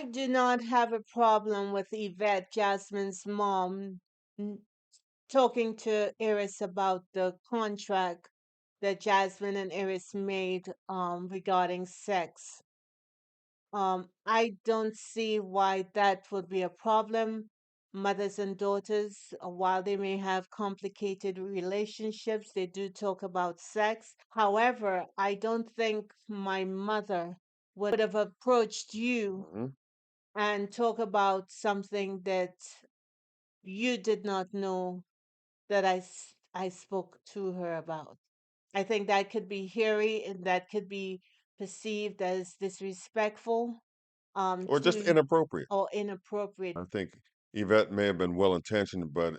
I do not have a problem with Yvette, Jasmine's mom, n- talking to Iris about the contract that Jasmine and Iris made regarding sex. I don't see why that would be a problem. Mothers and daughters, while they may have complicated relationships, they do talk about sex. However, I don't think my mother would have approached you Mhm. and talk about something that you did not know that I spoke to her about. I think that could be hairy and that could be perceived as disrespectful Or just to inappropriate. or inappropriate. I think Yvette may have been well intentioned, but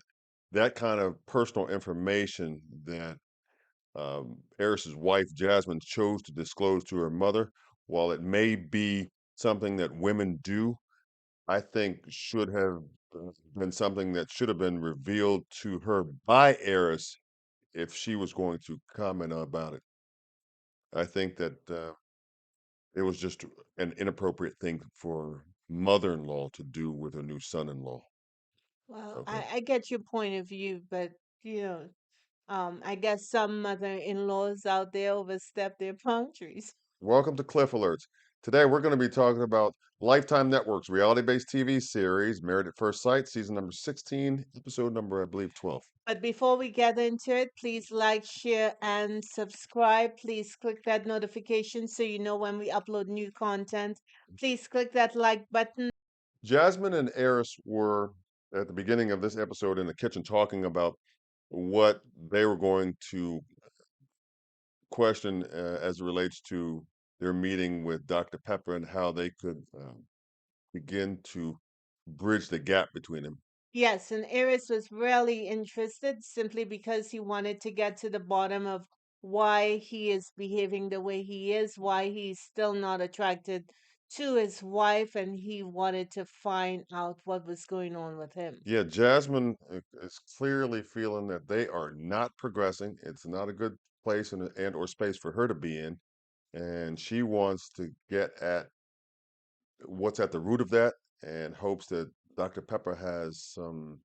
that kind of personal information that Eris's wife Jasmine chose to disclose to her mother, while it may be something that women do, I think should have been something that should have been revealed to her by Eris if she was going to comment about it. I think that it was just an inappropriate thing for mother-in-law to do with her new son-in-law. Well, Okay. I get your point of view, but you know, I guess some mother-in-laws out there overstep their boundaries. Welcome to Cliff Alerts. Today we're going to be talking about Lifetime Network's reality-based TV series, Married at First Sight, season number 16, episode number, I believe, 12. But before we get into it, please like, share, and subscribe. Please click that notification so you know when we upload new content. Please click that like button. Jasmine and Eris were at the beginning of this episode in the kitchen talking about what they were going to question as it relates to their meeting with Dr. Pepper and how they could begin to bridge the gap between them. Yes, and Eris was really interested simply because he wanted to get to the bottom of why he is behaving the way he is, why he's still not attracted to his wife, and he wanted to find out what was going on with him. Yeah, Jasmine is clearly feeling that they are not progressing. It's not a good place and or space for her to be in, and she wants to get at what's at the root of that and hopes that Dr. Pepper has some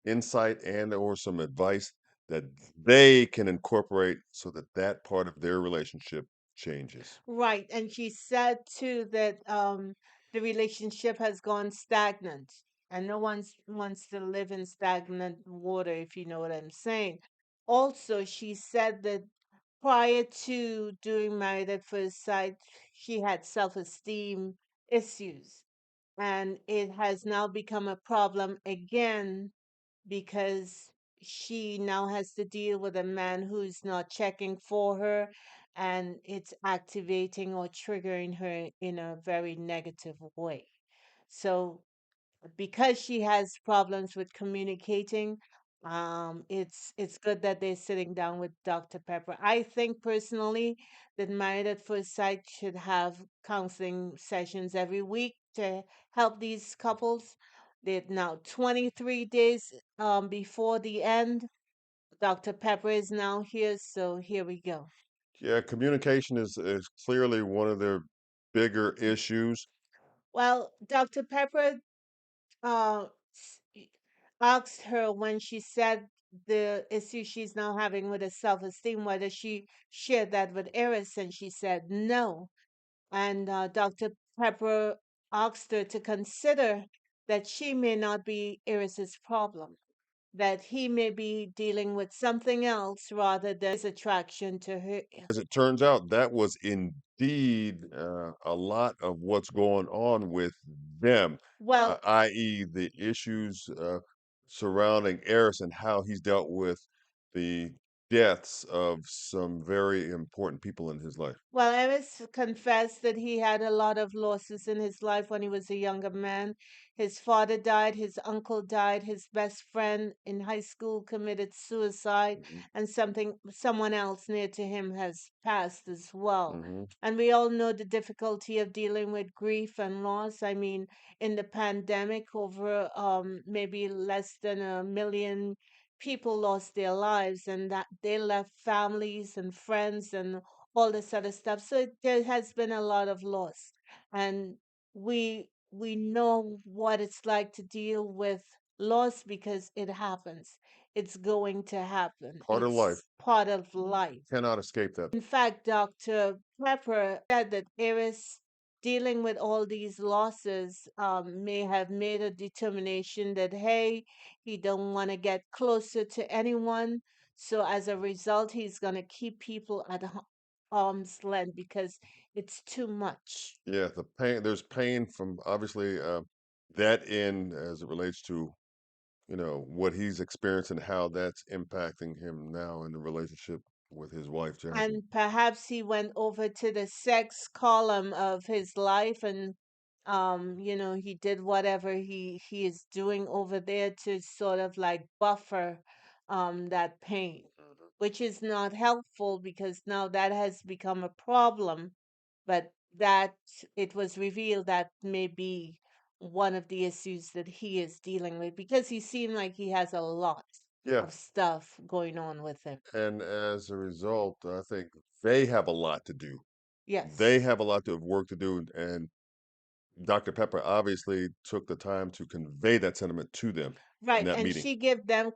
insight and or some advice that they can incorporate so that that part of their relationship changes. Right, and she said too that the relationship has gone stagnant, and no one wants to live in stagnant water, if you know what I'm saying. Also, she said that prior to doing Married at First Sight, she had self-esteem issues, and it has now become a problem again because she now has to deal with a man who's not checking for her, and it's activating or triggering her in a very negative way. So because she has problems with communicating, it's good that they're sitting down with Dr. Pepper. I think personally that Married at First Sight should have counseling sessions every week to help these couples. They're now 23 days before the end. Dr. Pepper is now here, so here we go. Yeah, communication is clearly one of their bigger issues. Well, Dr. Pepper uh, s- asked her when she said the issue she's now having with her self-esteem, whether she shared that with Eris, and she said no. And Dr. Pepper asked her to consider that she may not be Eris's problem, that he may be dealing with something else rather than his attraction to her. As it turns out, that was indeed a lot of what's going on with them, Well, i.e., the issues surrounding Eris and how he's dealt with the deaths of some very important people in his life. Well, Eris confessed that he had a lot of losses in his life when he was a younger man. His father died, his uncle died, his best friend in high school committed suicide, Mhm, and someone else near to him has passed as well. mhm. And we all know the difficulty of dealing with grief and loss. I mean, in the pandemic, over maybe less than 1 million people lost their lives, and that they left families and friends and all this other stuff. So there has been a lot of loss, and we we know what it's like to deal with loss because it happens. It's going to happen. Part of life. It's part of life. Cannot escape that. In fact, Dr. Pepper said that Eris, dealing with all these losses, may have made a determination that, hey, he don't want to get closer to anyone. So as a result, he's going to keep people at arm's length because it's too much. Yeah, the pain. There's pain from obviously that end as it relates to what he's experienced and how that's impacting him now in the relationship with his wife Jasmine. And perhaps he went over to the sex column of his life and he did whatever he is doing over there to sort of like buffer that pain, which is not helpful because now that has become a problem. But that it was revealed that may be one of the issues that he is dealing with because he seemed like he has a lot Yeah, of stuff going on with him. and as a result, I think they have a lot to do. They Yes. have a lot of work to do, and Dr. Pepper obviously took the time to convey that sentiment to them in Right, that and meeting. she gave them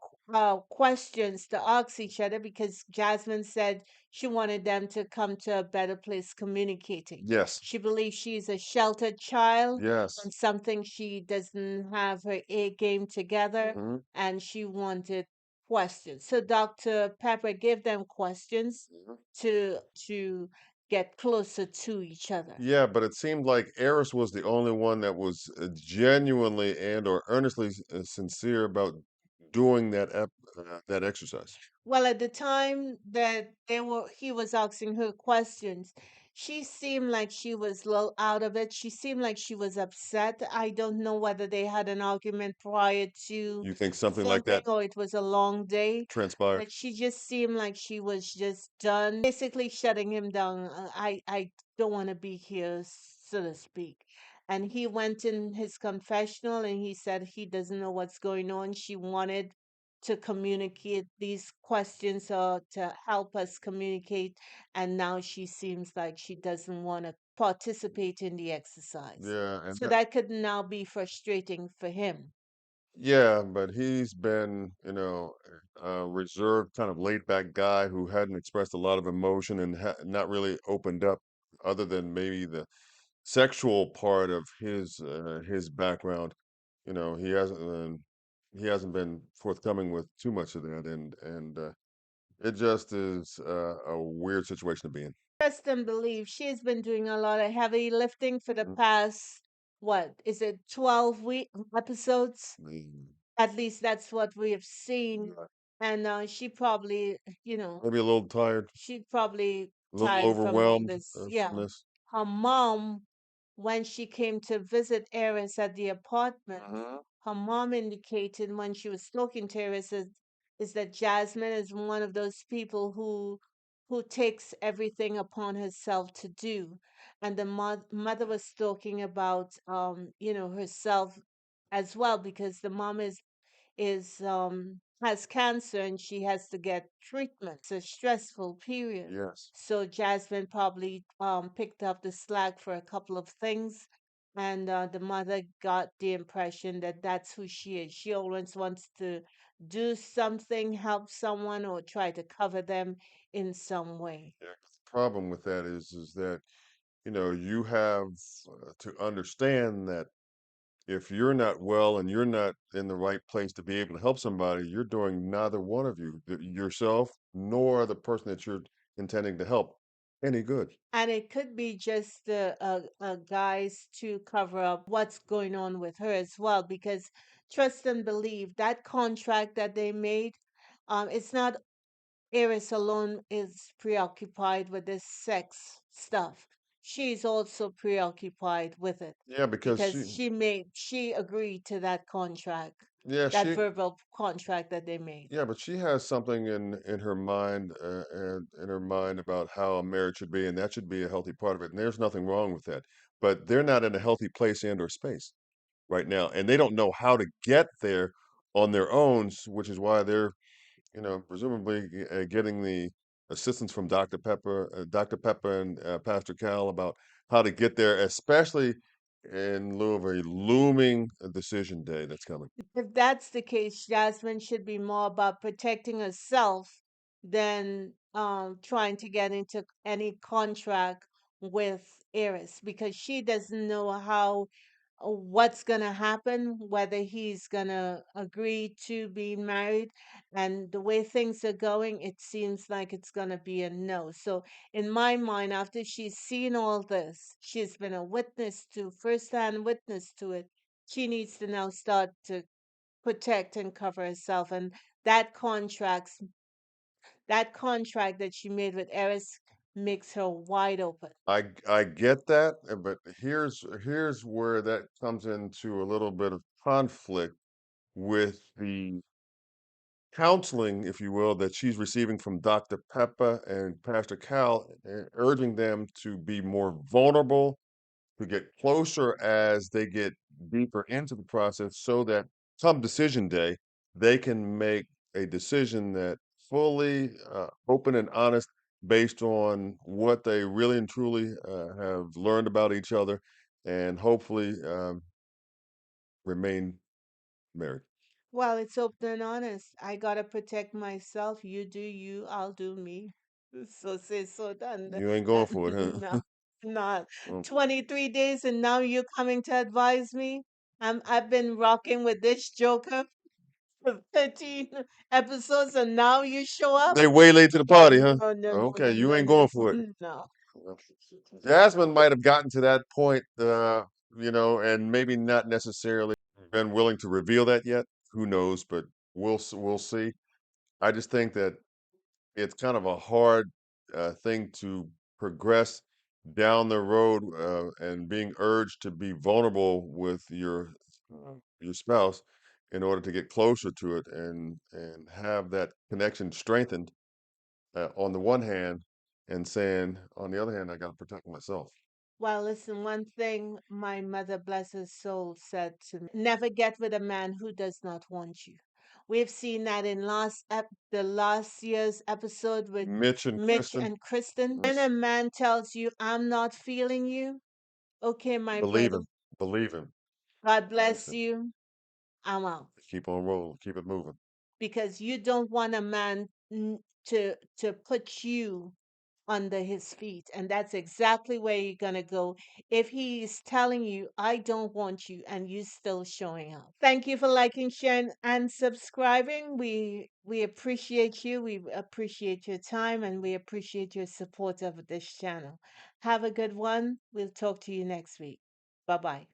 questions to ask each other because Jasmine said she wanted them to come to a better place communicating. Yes, She believes she's a sheltered child yes. and something she doesn't have her A game together, Mhm, and she wanted questions. So Dr. Pepper gave them questions mhm. to get closer to each other. Yeah, but it seemed like Eris was the only one that was genuinely and or earnestly sincere about doing that exercise. Well, at the time that he was asking her questions, she seemed like she was a little out of it. She seemed like she was upset. I don't know whether they had an argument prior to You think something like filming that or it was a long day, transpired? but she just seemed like she was just done, basically shutting him down. I don't want to be here, so to speak. And he went in his confessional and he said he doesn't know what's going on. She wanted to communicate these questions or to help us communicate. And now she seems like she doesn't want to participate in the exercise. Yeah, and So that could now be frustrating for him. yeah, but he's been, a reserved, kind of laid back guy who hadn't expressed a lot of emotion and not really opened up, other than maybe the sexual part of his background. He hasn't been forthcoming with too much of that, and it just is a weird situation to be in. Trust and believe she's been doing a lot of heavy lifting for the Mm, past, what is it, 12 episodes? mm, At least that's what we have seen. And she probably, maybe a little tired, she probably a little tired from all overwhelmed this. Yeah. from this. Her mom, when she came to visit Eris at the apartment, Mhm. her mom indicated when she was talking to Eris is that Jasmine is one of those people who takes everything upon herself to do. And the mother was talking about herself as well because the mom is has cancer and she has to get treatment. It's a stressful period. Yes. So Jasmine probably picked up the slack for a couple of things, and the mother got the impression that that's who she is. She always wants to do something, help someone, or try to cover them in some way. Yeah, 'cause the problem with that is that you have to understand that if you're not well and you're not in the right place to be able to help somebody, you're doing neither one of you, yourself nor the person that you're intending to help, any good. And it could be just a guise to cover up what's going on with her as well, because trust and believe that contract that they made, it's not Eris alone is preoccupied with this sex stuff. She's also preoccupied with it Yeah, because because she agreed to that contract, yeah, that she, verbal contract that they made. yeah, but she has something in her mind and in her mind about how a marriage should be, and that should be a healthy part of it. And there's nothing wrong with that. But they're not in a healthy place and or space right now, and they don't know how to get there on their own, which is why they're presumably getting the assistance from Dr. Pepper and Pastor Cal about how to get there, especially in lieu of a looming decision day that's coming. If that's the case, Jasmine should be more about protecting herself than trying to get into any contract with Eris because she doesn't know how what's gonna happen, whether he's gonna agree to be married, and the way things are going, it seems like it's gonna be a no. So, in my mind, after she's seen all this, she's been a witness to, first-hand witness to it. She needs to now start to protect and cover herself. And that contracts that contract that she made with Eris makes her wide open. I get that, but here's where that comes into a little bit of conflict with the counseling, if you will, that she's receiving from Dr. Peppa and Pastor Cal, urging them to be more vulnerable, to get closer as they get deeper into the process, so that come decision day, they can make a decision that fully open and honest based on what they really and truly have learned about each other and hopefully remain married. Well, it's open and honest. I gotta protect myself. You do you, I'll do me. So say so done. You ain't going for it, No, huh? not Well, 23 days and now you're coming to advise me. I've been rocking with this joker for 13 episodes and now you show up? they way late to the party, huh? No, no, no, Okay, no, you no, ain't going no, for it. no. Well, Jasmine might have gotten to that point, and maybe not necessarily been willing to reveal that yet. Who knows? But we'll see. I just think that it's kind of a hard thing to progress down the road and being urged to be vulnerable with your spouse in order to get closer to it and have that connection strengthened on the one hand, and saying on the other hand, I got to protect myself. Well, listen, one thing my mother, bless her soul, said to me, never get with a man who does not want you. We've seen that in the last year's episode with Mitch and Mitch Kristen, and Kristen. When yes, a man tells you, I'm not feeling you, okay, my believe brother, him, believe him. God bless Listen, you, I'm out. keep on rolling, keep it moving. Because you don't want a man to put you under his feet. And that's exactly where you're going to go if he's telling you, I don't want you, and you still showing up. Thank you for liking, sharing, and subscribing. We appreciate you. We appreciate your time and we appreciate your support of this channel. Have a good one. We'll talk to you next week. Bye bye.